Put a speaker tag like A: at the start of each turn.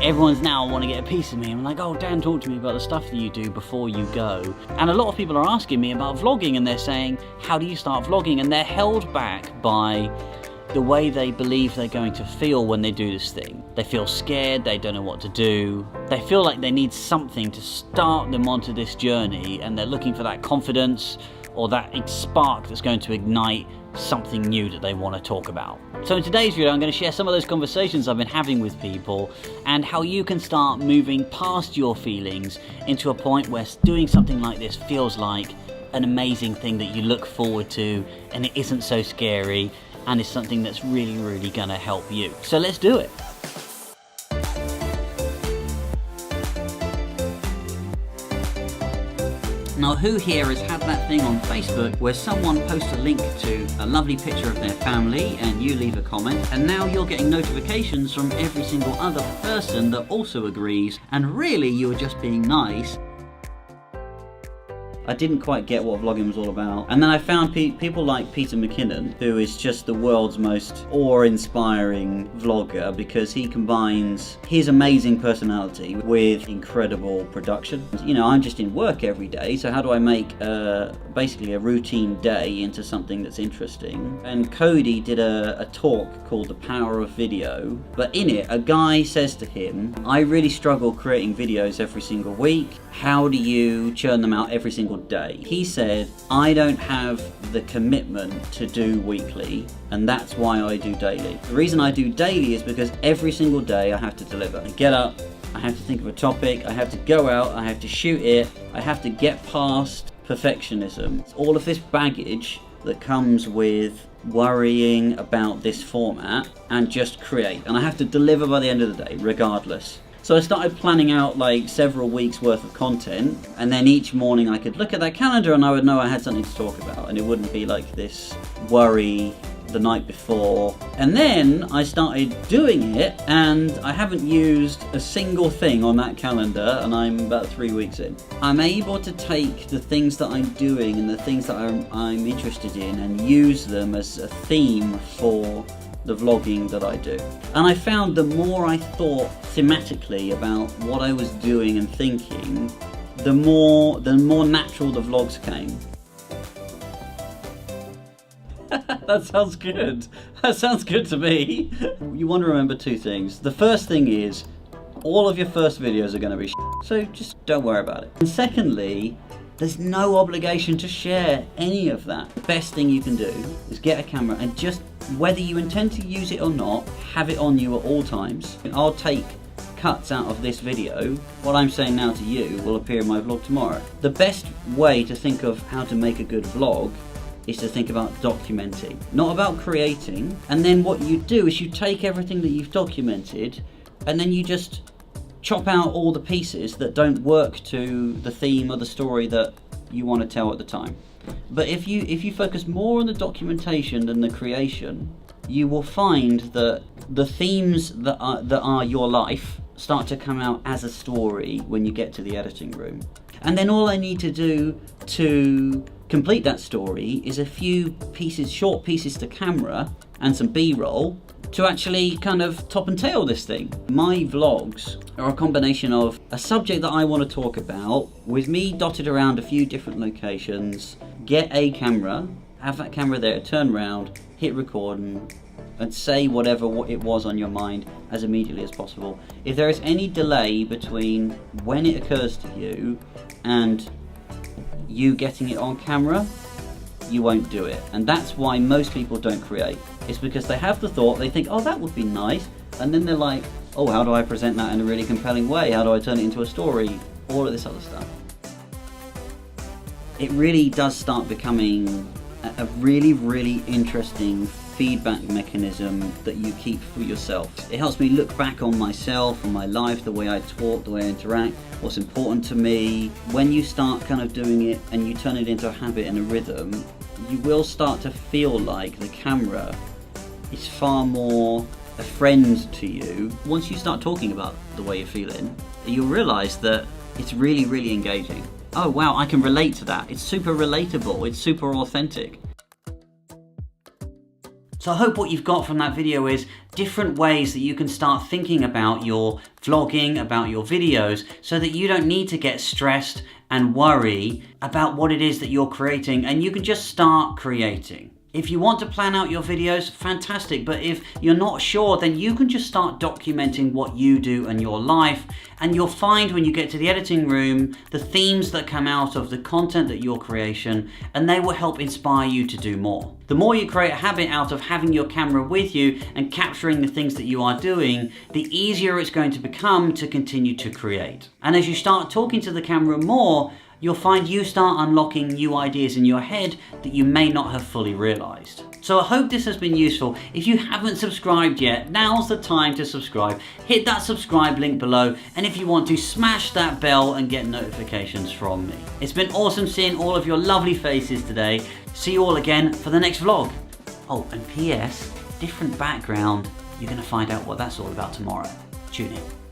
A: everyone's now want to get a piece of me. I'm like, oh Dan, talk to me about the stuff that you do before you go. And a lot of people are asking me about vlogging, and they're saying, how do you start vlogging? And they're held back by the way they believe they're going to feel when they do this thing. They feel scared, they don't know what to do. They feel like they need something to start them onto this journey, and they're looking for that confidence or that spark that's going to ignite something new that they want to talk about. So in today's video, I'm going to share some of those conversations I've been having with people and how you can start moving past your feelings into a point where doing something like this feels like an amazing thing that you look forward to, and it isn't so scary, and it's something that's really, really going to help you. So let's do it. Now, who here has had that thing on Facebook where someone posts a link to a lovely picture of their family and you leave a comment, and now you're getting notifications from every single other person that also agrees, and really you were just being nice? I didn't quite get what vlogging was all about. And then I found people like Peter McKinnon, who is just the world's most awe-inspiring vlogger, because he combines his amazing personality with incredible production. You know, I'm just in work every day, so how do I make basically a routine day into something that's interesting? And Cody did a talk called The Power of Video, but in it, a guy says to him, I really struggle creating videos every single week. How do you churn them out every single day? He said, I don't have the commitment to do weekly, and that's why I do daily. The reason I do daily is because every single day I have to deliver. I get up, I have to think of a topic, I have to go out, I have to shoot it, I have to get past perfectionism. It's all of this baggage that comes with worrying about this format and just create. And I have to deliver by the end of the day, regardless. So I started planning out like several weeks worth of content, and then each morning I could look at that calendar and I would know I had something to talk about, and it wouldn't be like this worry the night before. And then I started doing it, and I haven't used a single thing on that calendar, and I'm about 3 weeks in. I'm able to take the things that I'm doing and the things that I'm interested in and use them as a theme for the vlogging that I do. And I found the more I thought thematically about what I was doing and thinking, the more natural the vlogs came. That sounds good. That sounds good to me. You want to remember two things. The first thing is, all of your first videos are going to be shit, so just don't worry about it. And secondly, there's no obligation to share any of that. The best thing you can do is get a camera and just, whether you intend to use it or not, have it on you at all times. I'll take cuts out of this video. What I'm saying now to you will appear in my vlog tomorrow. The best way to think of how to make a good vlog is to think about documenting, not about creating. And then what you do is you take everything that you've documented and then you just chop out all the pieces that don't work to the theme or the story that you want to tell at the time. But if you focus more on the documentation than the creation, you will find that the themes that are your life start to come out as a story when you get to the editing room. And then all I need to do to complete that story is a few pieces, short pieces to camera and some B-roll to actually kind of top and tail this thing. My vlogs are a combination of a subject that I want to talk about with me dotted around a few different locations, get a camera, have that camera there, turn around, hit record and say whatever it was on your mind as immediately as possible. If there is any delay between when it occurs to you and you getting it on camera, you won't do it. And that's why most people don't create. It's because they have the thought, they think, oh, that would be nice, and then they're like, oh, how do I present that in a really compelling way? How do I turn it into a story? All of this other stuff. It really does start becoming a really, really interesting feedback mechanism that you keep for yourself. It helps me look back on myself, on my life, the way I talk, the way I interact, what's important to me. When you start kind of doing it and you turn it into a habit and a rhythm, you will start to feel like the camera is far more a friend to you. Once you start talking about the way you're feeling, you'll realize that it's really, really engaging. Oh wow, I can relate to that. It's super relatable, it's super authentic. So I hope what you've got from that video is different ways that you can start thinking about your vlogging, about your videos, so that you don't need to get stressed and worry about what it is that you're creating, and you can just start creating. If you want to plan out your videos, fantastic, but if you're not sure, then you can just start documenting what you do in your life, and you'll find when you get to the editing room, the themes that come out of the content that you're creation, and they will help inspire you to do more. The more you create a habit out of having your camera with you and capturing the things that you are doing, the easier it's going to become to continue to create. And as you start talking to the camera more, you'll find you start unlocking new ideas in your head that you may not have fully realized. So I hope this has been useful. If you haven't subscribed yet, now's the time to subscribe. Hit that subscribe link below, and if you want to, smash that bell and get notifications from me. It's been awesome seeing all of your lovely faces today. See you all again for the next vlog. Oh, and PS, different background. You're gonna find out what that's all about tomorrow. Tune in.